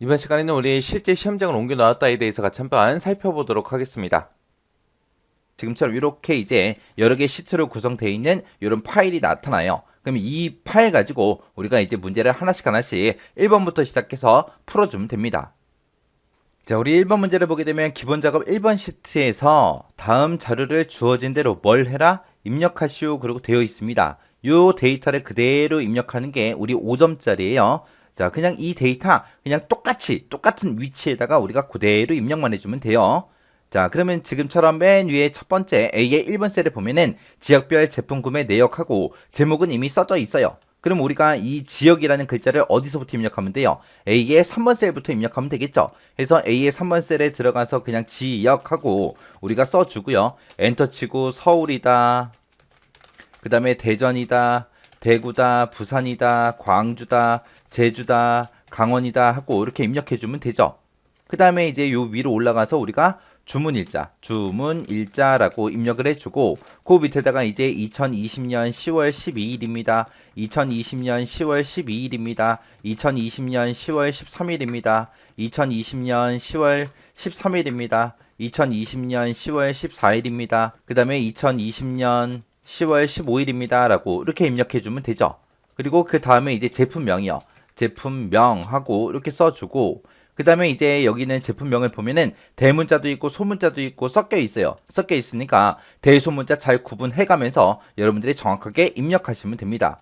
이번 시간에는 우리 실제 시험장을 옮겨 나왔다에 대해서 같이 한번 살펴보도록 하겠습니다. 지금처럼 이렇게 이제 여러 개의 시트로 구성되어 있는 이런 파일이 나타나요. 그럼 이 파일 가지고 우리가 이제 문제를 하나씩 1번부터 시작해서 풀어주면 됩니다. 자, 우리 1번 문제를 보게 되면 기본 작업 1번 시트에서 다음 자료를 주어진 대로 뭘 해라? 입력하시오. 그리고 되어 있습니다. 요 데이터를 그대로 입력하는 게 우리 5점짜리예요. 자, 그냥 이 데이터 그냥 똑같은 위치에다가 우리가 그대로 입력만 해주면 돼요. 자, 그러면 지금처럼 맨 위에 첫 번째 A의 1번 셀을 보면은 지역별 제품 구매 내역하고 제목은 이미 써져 있어요. 그럼 우리가 이 지역이라는 글자를 어디서부터 입력하면 돼요? A의 3번 셀부터 입력하면 되겠죠. 그래서 A의 3번 셀에 들어가서 그냥 지역하고 우리가 써주고요. 엔터 치고 서울이다. 그 다음에 대전이다. 대구다. 부산이다. 광주다. 제주다. 강원이다 하고 이렇게 입력해주면 되죠. 그 다음에 이제 요 위로 올라가서 우리가 주문일자라고 입력을 해주고 그 밑에다가 이제 2020년 10월 12일입니다. 2020년 10월 12일입니다. 2020년 10월 13일입니다. 2020년 10월 13일입니다. 2020년 10월 14일입니다. 그 다음에 2020년 10월 15일입니다. 라고 이렇게 입력해주면 되죠. 그리고 그 다음에 이제 제품명이요. 제품명하고 이렇게 써주고 그 다음에 이제 여기는 제품명을 보면은 대문자도 있고 소문자도 있고 섞여 있어요. 섞여 있으니까 대소문자 잘 구분해 가면서 여러분들이 정확하게 입력하시면 됩니다.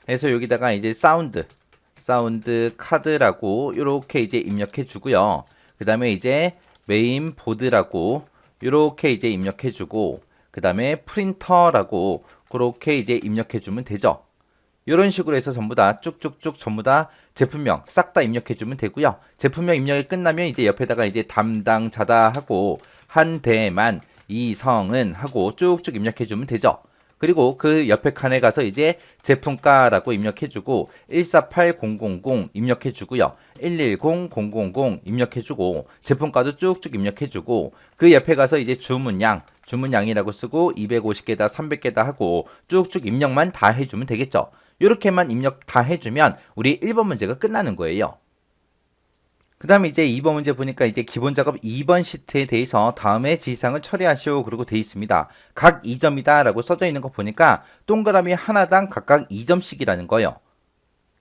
그래서 여기다가 이제 사운드 카드라고 이렇게 이제 입력해 주고요. 그 다음에 이제 메인보드라고 이렇게 이제 입력해 주고 그 다음에 프린터라고 그렇게 이제 입력해 주면 되죠. 이런 식으로 해서 전부 다 쭉쭉쭉 전부 다 제품명 싹 다 입력해 주면 되고요. 제품명 입력이 끝나면 이제 옆에다가 이제 담당자다 하고 한 대만 이성은 하고 쭉쭉 입력해 주면 되죠. 그리고 그 옆에 칸에 가서 이제 제품가라고 입력해 주고 148000 입력해 주고요. 110000 입력해 주고 제품가도 쭉쭉 입력해 주고 그 옆에 가서 이제 주문량이라고 쓰고 250개다 300개다 하고 쭉쭉 입력만 다 해주면 되겠죠. 이렇게만 입력 다 해주면 우리 1번 문제가 끝나는 거예요. 그 다음에 이제 2번 문제 보니까 이제 기본 작업 2번 시트에 대해서 다음에 지시사항을 처리하시오. 그리고 돼 있습니다. 각 2점이다 라고 써져 있는 거 보니까 동그라미 하나당 각각 2점씩이라는 거예요.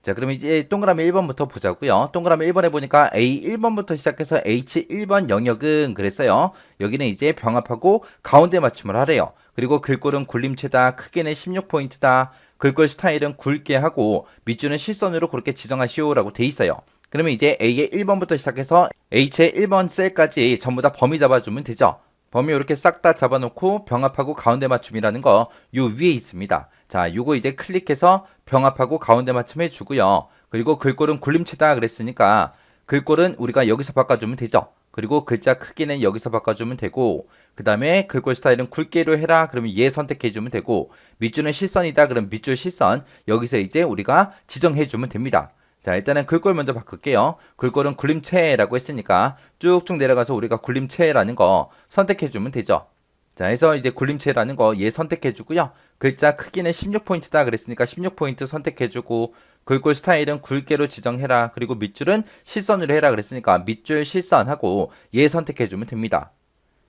자, 그럼 이제 동그라미 1번부터 보자고요. 동그라미 1번에 보니까 A 1번부터 시작해서 H 1번 영역은 그랬어요. 여기는 이제 병합하고 가운데 맞춤을 하래요. 그리고 글꼴은 굴림체다. 크기는 16포인트다. 글꼴 스타일은 굵게 하고 밑줄은 실선으로 그렇게 지정하시오라고 돼 있어요. 그러면 이제 A의 1번부터 시작해서 H의 1번 셀까지 전부 다 범위 잡아주면 되죠. 범위 이렇게 싹 다 잡아놓고 병합하고 가운데 맞춤이라는 거 요 위에 있습니다. 자, 요거 이제 클릭해서 병합하고 가운데 맞춤 해주고요. 그리고 글꼴은 굴림체다 그랬으니까 글꼴은 우리가 여기서 바꿔주면 되죠. 그리고 글자 크기는 여기서 바꿔주면 되고 그 다음에 글꼴 스타일은 굵게로 해라 그러면 얘 선택해주면 되고 밑줄은 실선이다 그럼 밑줄 실선 여기서 이제 우리가 지정해주면 됩니다. 자, 일단은 글꼴 먼저 바꿀게요. 글꼴은 굴림체라고 했으니까 쭉쭉 내려가서 우리가 굴림체라는 거 선택해주면 되죠. 자, 해서 이제 굴림체라는 거 얘 선택해주고요. 글자 크기는 16포인트다 그랬으니까 16포인트 선택해주고 글꼴 스타일은 굵게로 지정해라. 그리고 밑줄은 실선으로 해라 그랬으니까 밑줄 실선하고 얘 선택해주면 됩니다.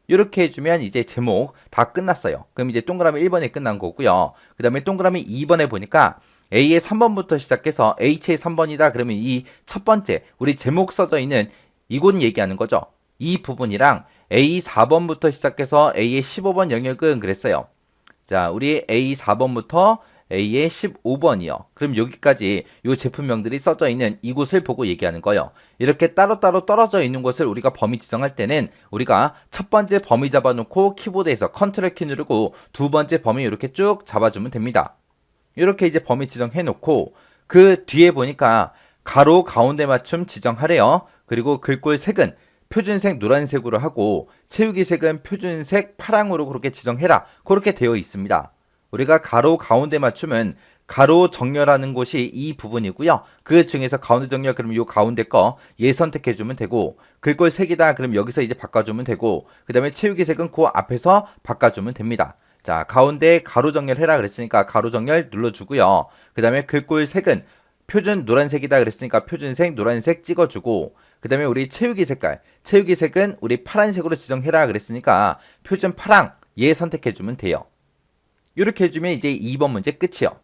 이렇게 해주면 이제 제목 다 끝났어요. 그럼 이제 동그라미 1번에 끝난 거고요. 그 다음에 동그라미 2번에 보니까 A의 3번부터 시작해서 H의 3번이다. 그러면 이 첫 번째 우리 제목 써져 있는 이곳 얘기하는 거죠. 이 부분이랑 A 4번부터 시작해서 A의 15번 영역은 그랬어요. 자, 우리 A 4번부터 A의 15번이요. 그럼 여기까지 이 제품명들이 써져 있는 이곳을 보고 얘기하는 거예요. 이렇게 따로따로 떨어져 있는 것을 우리가 범위 지정할 때는 우리가 첫 번째 범위 잡아놓고 키보드에서 컨트롤 키 누르고 두 번째 범위 이렇게 쭉 잡아주면 됩니다. 이렇게 이제 범위 지정해 놓고 그 뒤에 보니까 가로 가운데 맞춤 지정하래요. 그리고 글꼴 색은 표준색 노란색으로 하고 채우기 색은 표준색 파랑으로 그렇게 지정해라. 그렇게 되어 있습니다. 우리가 가로 가운데 맞춤은 가로 정렬하는 곳이 이 부분이고요. 그 중에서 가운데 정렬 그러면 요 가운데 거 얘 선택해 주면 되고 글꼴 색이다 그럼 여기서 이제 바꿔주면 되고 그 다음에 채우기 색은 그 앞에서 바꿔주면 됩니다. 자, 가운데 가로 정렬 해라 그랬으니까 가로 정렬 눌러주고요. 그 다음에 글꼴 색은 표준 노란색이다 그랬으니까 표준색 노란색 찍어주고, 그 다음에 우리 채우기 색깔, 채우기 색은 우리 파란색으로 지정해라 그랬으니까 표준 파랑 얘 선택해주면 돼요. 이렇게 해주면 이제 2번 문제 끝이요.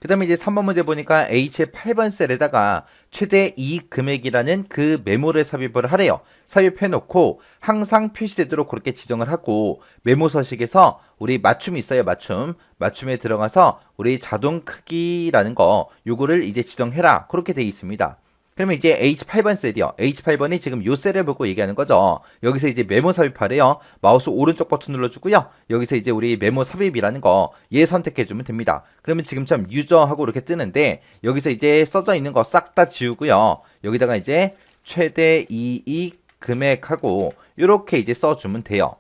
그 다음에 이제 3번 문제 보니까 H의 8번 셀에다가 최대 이익 금액이라는 그 메모를 삽입을 하래요. 삽입해놓고 항상 표시되도록 그렇게 지정을 하고, 메모 서식에서 우리 맞춤이 있어요. 맞춤에 들어가서 우리 자동 크기라는 거 요거를 이제 지정해라 그렇게 돼 있습니다. 그러면 이제 H8번 셀이요. H8번이 지금 요 셀을 보고 얘기하는 거죠. 여기서 이제 메모 삽입하래요. 마우스 오른쪽 버튼 눌러주고요. 여기서 이제 우리 메모 삽입이라는 거 얘 선택해주면 됩니다. 그러면 지금처럼 유저하고 이렇게 뜨는데, 여기서 이제 써져 있는 거 싹 다 지우고요. 여기다가 이제 최대 이익 금액하고 이렇게 이제 써주면 돼요.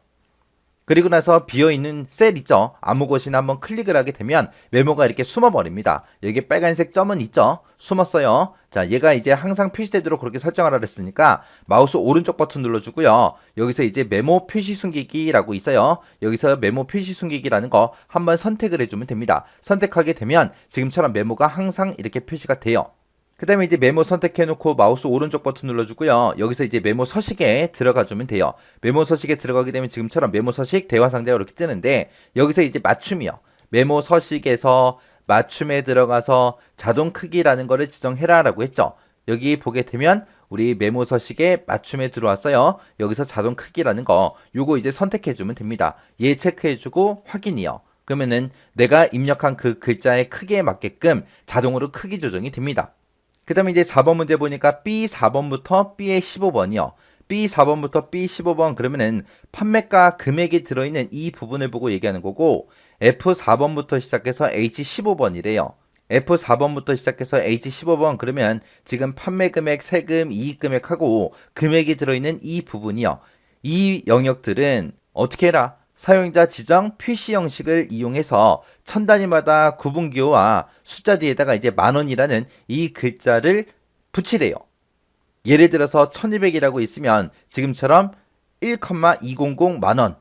그리고 나서 비어있는 셀 있죠? 아무 곳이나 한번 클릭을 하게 되면 메모가 이렇게 숨어버립니다. 여기 빨간색 점은 있죠? 숨었어요. 자, 얘가 이제 항상 표시되도록 그렇게 설정하라 그랬으니까 마우스 오른쪽 버튼 눌러주고요. 여기서 이제 메모 표시 숨기기라고 있어요. 여기서 메모 표시 숨기기라는 거 한번 선택을 해주면 됩니다. 선택하게 되면 지금처럼 메모가 항상 이렇게 표시가 돼요. 그 다음에 이제 메모 선택해놓고 마우스 오른쪽 버튼 눌러주고요. 여기서 이제 메모 서식에 들어가주면 돼요. 메모 서식에 들어가게 되면 지금처럼 메모 서식 대화 상자가 이렇게 뜨는데, 여기서 이제 맞춤이요. 메모 서식에서 맞춤에 들어가서 자동 크기라는 거를 지정해라 라고 했죠. 여기 보게 되면 우리 메모 서식에 맞춤에 들어왔어요. 여기서 자동 크기라는 거 요거 이제 선택해주면 됩니다. 얘 체크해주고 확인이요. 그러면은 내가 입력한 그 글자의 크기에 맞게끔 자동으로 크기 조정이 됩니다. 그 다음에 이제 4번 문제 보니까 B4번부터 B의 15번이요. B4번부터 B15번 그러면은 판매가 금액이 들어있는 이 부분을 보고 얘기하는 거고, F4번부터 시작해서 H15번이래요. F4번부터 시작해서 H15번 그러면 지금 판매 금액, 세금, 이익 금액하고 금액이 들어있는 이 부분이요. 이 영역들은 어떻게 해라? 사용자 지정 표시 형식을 이용해서 천 단위마다 구분기호와 숫자 뒤에다가 이제 만원이라는 이 글자를 붙이래요. 예를 들어서 1200이라고 있으면 지금처럼 1,200 만원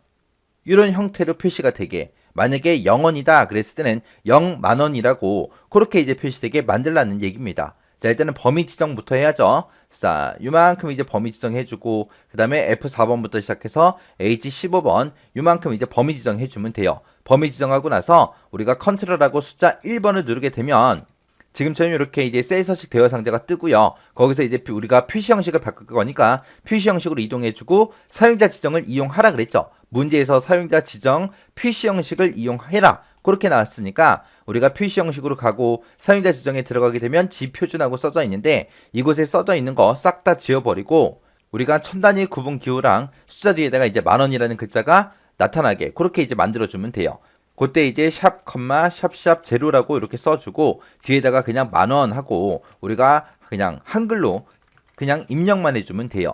이런 형태로 표시가 되게, 만약에 0원이다 그랬을 때는 0만원이라고 그렇게 이제 표시되게 만들라는 얘기입니다. 자, 일단은 범위 지정부터 해야죠. 자, 요만큼 이제 범위 지정해주고, 그 다음에 F4번부터 시작해서 H15번 요만큼 이제 범위 지정해주면 돼요. 범위 지정하고 나서 우리가 컨트롤하고 숫자 1번을 누르게 되면 지금처럼 이렇게 이제 셀 서식 대화 상자가 뜨고요. 거기서 이제 우리가 표시 형식을 바꿀 거니까 표시 형식으로 이동해주고, 사용자 지정을 이용하라 그랬죠. 문제에서 사용자 지정 표시 형식을 이용해라 그렇게 나왔으니까 우리가 표시 형식으로 가고 사용자 지정에 들어가게 되면 지표준하고 써져 있는데, 이곳에 써져 있는 거 싹 다 지워버리고 우리가 천 단위 구분 기호랑 숫자 뒤에다가 이제 만원이라는 글자가 나타나게 그렇게 이제 만들어주면 돼요. 그때 이제 샵, 샵샵 제로라고 이렇게 써주고 뒤에다가 그냥 만원 하고 우리가 그냥 한글로 그냥 입력만 해주면 돼요.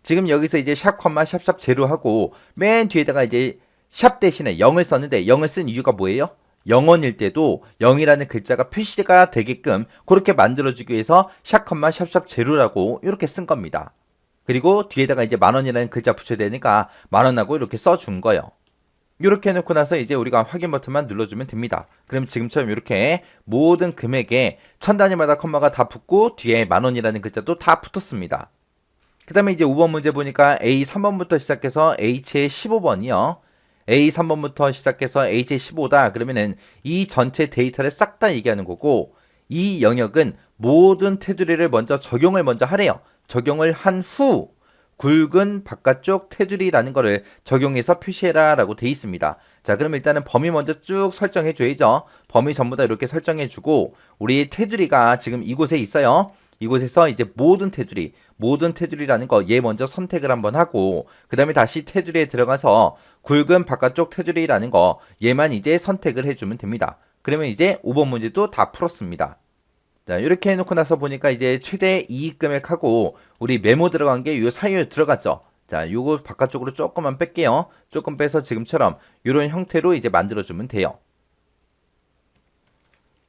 지금 여기서 이제 샵, 샵샵 제로 하고 맨 뒤에다가 이제 샵 대신에 0을 썼는데, 0을 쓴 이유가 뭐예요? 0원일 때도 0이라는 글자가 표시가 되게끔 그렇게 만들어주기 위해서 샵, 샵샵 제로라고 이렇게 쓴 겁니다. 그리고 뒤에다가 이제 만원이라는 글자 붙여야 되니까 만원하고 이렇게 써준 거예요. 이렇게 해놓고 나서 이제 우리가 확인 버튼만 눌러주면 됩니다. 그럼 지금처럼 이렇게 모든 금액에 천 단위마다 컴마가 다 붙고 뒤에 만원이라는 글자도 다 붙었습니다. 그 다음에 이제 5번 문제 보니까 A3번부터 시작해서 H의 15번이요. A3번부터 시작해서 H의 15다 그러면은 이 전체 데이터를 싹 다 얘기하는 거고, 이 영역은 모든 테두리를 먼저 적용을 먼저 하래요. 적용을 한 후 굵은 바깥쪽 테두리라는 거를 적용해서 표시해라 라고 돼 있습니다. 자, 그럼 일단은 범위 먼저 쭉 설정해 줘야죠. 범위 전부 다 이렇게 설정해 주고, 우리 테두리가 지금 이곳에 있어요. 이곳에서 이제 모든 테두리라는 거 얘 먼저 선택을 한번 하고, 그 다음에 다시 테두리에 들어가서 굵은 바깥쪽 테두리라는 거 얘만 이제 선택을 해주면 됩니다. 그러면 이제 5번 문제도 다 풀었습니다. 자, 이렇게 해놓고 나서 보니까 이제 최대 이익 금액하고 우리 메모 들어간 게 요 사이에 들어갔죠. 자, 요거 바깥쪽으로 조금만 뺄게요. 조금 빼서 지금처럼 이런 형태로 이제 만들어주면 돼요.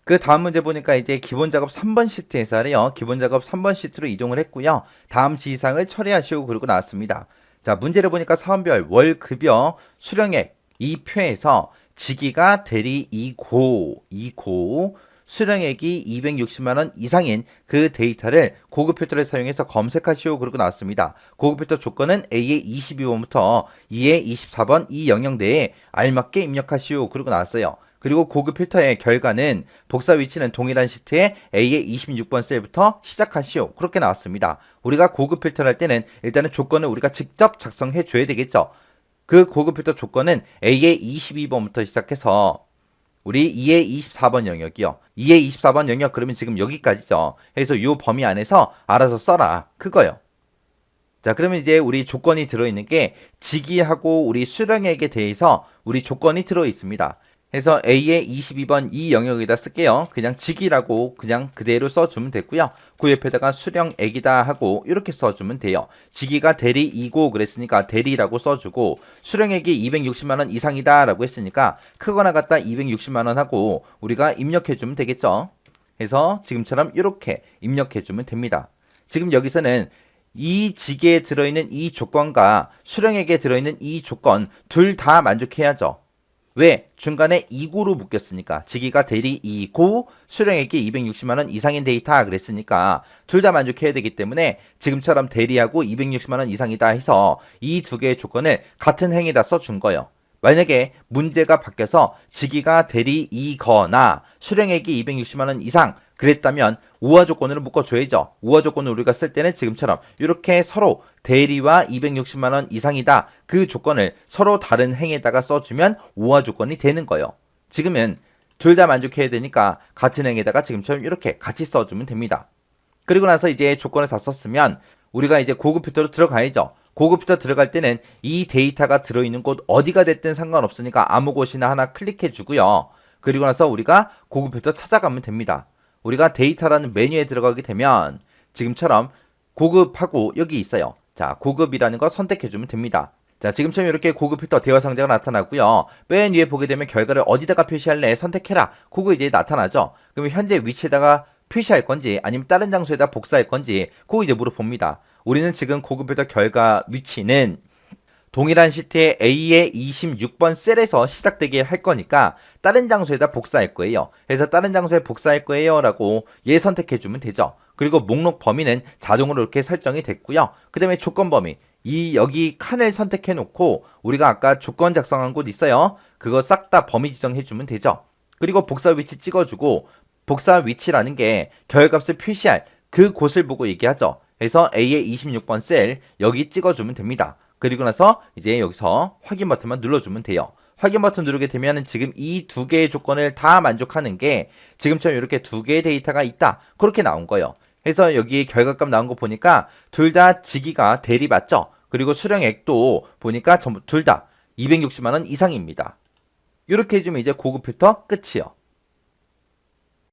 그 다음 문제 보니까 이제 기본 작업 3번 시트에서 하래요. 기본 작업 3번 시트로 이동을 했고요. 다음 지시사항을 처리하시고 그러고 나왔습니다. 자, 문제를 보니까 사원별 월 급여 수령액 이 표에서 지기가 대리 2고 수령액이 260만원 이상인 그 데이터를 고급 필터를 사용해서 검색하시오. 그러고 나왔습니다. 고급 필터 조건은 A의 22번부터 E의 24번 이 영역 내에 알맞게 입력하시오. 그러고 나왔어요. 그리고 고급 필터의 결과는 복사 위치는 동일한 시트에 A의 26번 셀부터 시작하시오. 그렇게 나왔습니다. 우리가 고급 필터를 할 때는 일단은 조건을 우리가 직접 작성해 줘야 되겠죠. 그 고급 필터 조건은 A의 22번부터 시작해서 우리 2의 24번 영역이요. 2의 24번 영역 그러면 지금 여기까지죠. 그래서 이 범위 안에서 알아서 써라. 그거요. 자, 그러면 이제 우리 조건이 들어있는 게 직위하고 우리 수령액에 대해서 우리 조건이 들어있습니다. 그래서 A의 22번 이 영역에다 쓸게요. 그냥 직위라고 그냥 그대로 써주면 됐고요. 그 옆에다가 수령액이다 하고 이렇게 써주면 돼요. 직위가 대리 2고 그랬으니까 대리라고 써주고 수령액이 260만원 이상이다 라고 했으니까 크거나 같다 260만원 하고 우리가 입력해주면 되겠죠. 그래서 지금처럼 이렇게 입력해주면 됩니다. 지금 여기서는 이 직에 들어있는 이 조건과 수령액에 들어있는 이 조건 둘 다 만족해야죠. 왜? 중간에 2고로 묶였으니까 직위가 대리 2고 수령액이 260만원 이상인 데이터 그랬으니까 둘 다 만족해야 되기 때문에 지금처럼 대리하고 260만원 이상이다 해서 이 두 개의 조건을 같은 행에다 써준 거예요. 만약에 문제가 바뀌어서 직위가 대리 2거나 수령액이 260만원 이상 그랬다면 우화 조건으로 묶어줘야죠. 우화 조건을 우리가 쓸 때는 지금처럼 이렇게 서로 대리와 260만원 이상이다. 그 조건을 서로 다른 행에다가 써주면 우화 조건이 되는 거예요. 지금은 둘 다 만족해야 되니까 같은 행에다가 지금처럼 이렇게 같이 써주면 됩니다. 그리고 나서 이제 조건을 다 썼으면 우리가 이제 고급 필터로 들어가야죠. 고급 필터 들어갈 때는 이 데이터가 들어있는 곳 어디가 됐든 상관없으니까 아무 곳이나 하나 클릭해 주고요. 그리고 나서 우리가 고급 필터 찾아가면 됩니다. 우리가 데이터라는 메뉴에 들어가게 되면 지금처럼 고급하고 여기 있어요. 자, 고급이라는 거 선택해주면 됩니다. 자, 지금처럼 이렇게 고급 필터 대화 상자가 나타나고요. 맨 위에 보게 되면 결과를 어디다가 표시할래 선택해라. 그거 이제 나타나죠. 그러면 현재 위치에다가 표시할 건지 아니면 다른 장소에다 복사할 건지 그거 이제 물어봅니다. 우리는 지금 고급 필터 결과 위치는 동일한 시트에 A의 26번 셀에서 시작되게 할 거니까 다른 장소에다 복사할 거예요. 그래서 다른 장소에 복사할 거예요 라고 얘 선택해 주면 되죠. 그리고 목록 범위는 자동으로 이렇게 설정이 됐고요. 그 다음에 조건 범위 이 여기 칸을 선택해 놓고 우리가 아까 조건 작성한 곳 있어요. 그거 싹 다 범위 지정해 주면 되죠. 그리고 복사 위치 찍어주고 복사 위치라는 게 결과값을 표시할 그 곳을 보고 얘기하죠. 그래서 A의 26번 셀 여기 찍어주면 됩니다. 그리고 나서 이제 여기서 확인 버튼만 눌러주면 돼요. 확인 버튼 누르게 되면 지금 이 두 개의 조건을 다 만족하는 게 지금처럼 이렇게 두 개의 데이터가 있다. 그렇게 나온 거예요. 그래서 여기 결과값 나온 거 보니까 둘 다 직위가 대리 맞죠? 그리고 수령액도 보니까 전부 둘 다 260만원 이상입니다. 이렇게 해주면 이제 고급 필터 끝이요.